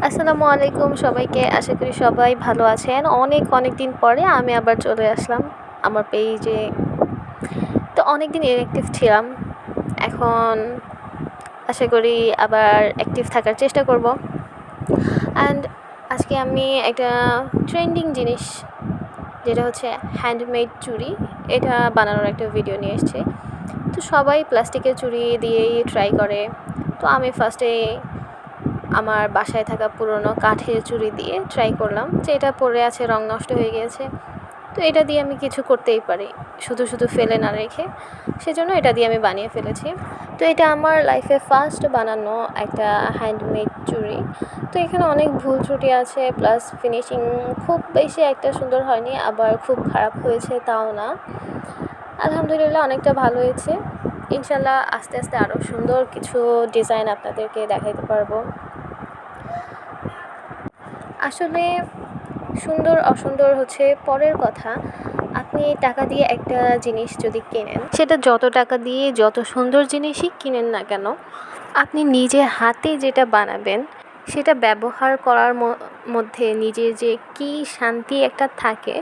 আসসালামু আলাইকুম সবাইকে। আশা করি সবাই ভালো আছেন। অনেক দিন পরে আমি আবার চলে আসলাম আমার পেইজে। তো অনেকদিন ইনঅ্যাক্টিভ ছিলাম। এখন আশা করি আবার অ্যাক্টিভ থাকার চেষ্টা করব। অ্যান্ড আজকে আমি একটা ট্রেন্ডিং জিনিস, যেটা হচ্ছে হ্যান্ডমেড চুড়ি, এটা বানানোর একটা ভিডিও নিয়ে এসেছি। তো সবাই প্লাস্টিকের চুড়ি দিয়েই ট্রাই করে। তো আমি ফার্স্টে আমার বাসায় থাকা পুরনো কাঠের চুড়ি দিয়ে ট্রাই করলাম, যে এটা পড়ে আছে, রং নষ্ট হয়ে গিয়েছে, তো এটা দিয়ে আমি কিছু করতেই পারি, শুধু ফেলে না রেখে। সেজন্য এটা দিয়ে আমি বানিয়ে ফেলেছি। তো এটা আমার লাইফে ফার্স্ট বানানো একটা হ্যান্ডমেড চুড়ি। তো এখানে অনেক ভুল ত্রুটি আছে, প্লাস ফিনিশিং খুব বেশি একটা সুন্দর হয়নি, আবার খুব খারাপ হয়েছে তাও না। আলহামদুলিল্লাহ অনেকটা ভালো হয়েছে। ইনশাল্লাহ আস্তে আস্তে আরও সুন্দর কিছু ডিজাইন আপনাদেরকে দেখাইতে পারবো। আসলে সুন্দর অসুন্দর হচ্ছে পরের কথা। আপনি টাকা দিয়ে একটা জিনিস যদি কেনেন, সেটা যত টাকা দিয়ে যত সুন্দর জিনিসই কিনেন না কেন, আপনি নিজে হাতে যেটা বানাবেন সেটা ব্যবহার করার মধ্যে নিজের যে কী শান্তি একটা থাকে,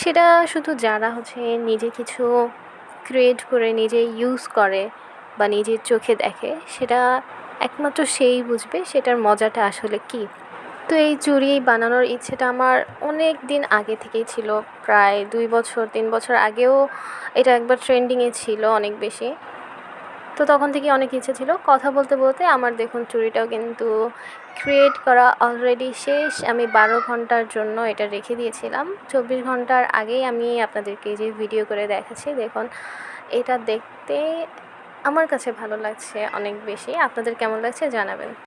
সেটা শুধু যারা হচ্ছে নিজে কিছু ক্রিয়েট করে নিজে ইউজ করে বা নিজের চোখে দেখে, সেটা একমাত্র সেই বুঝবে সেটার মজাটা আসলে কী। তো এই চুড়ি বানানোর ইচ্ছেটা আমার অনেক দিন আগে থেকেই ছিল, প্রায় 2 বছর 3 বছর আগেও এটা একবার ট্রেন্ডিংয়ে ছিল অনেক বেশি। তো তখন থেকে অনেক ইচ্ছে ছিল। কথা বলতে বলতে আমার দেখুন চুড়িটাও কিন্তু ক্রিয়েট করা অলরেডি শেষ। আমি 12 ঘন্টার জন্য এটা রেখে দিয়েছিলাম। 24 ঘন্টার আগেই আমি আপনাদেরকে যে ভিডিও করে দেখাচ্ছি, দেখুন এটা দেখতে আমার কাছে ভালো লাগছে অনেক বেশি। আপনাদের কেমন লাগছে জানাবেন।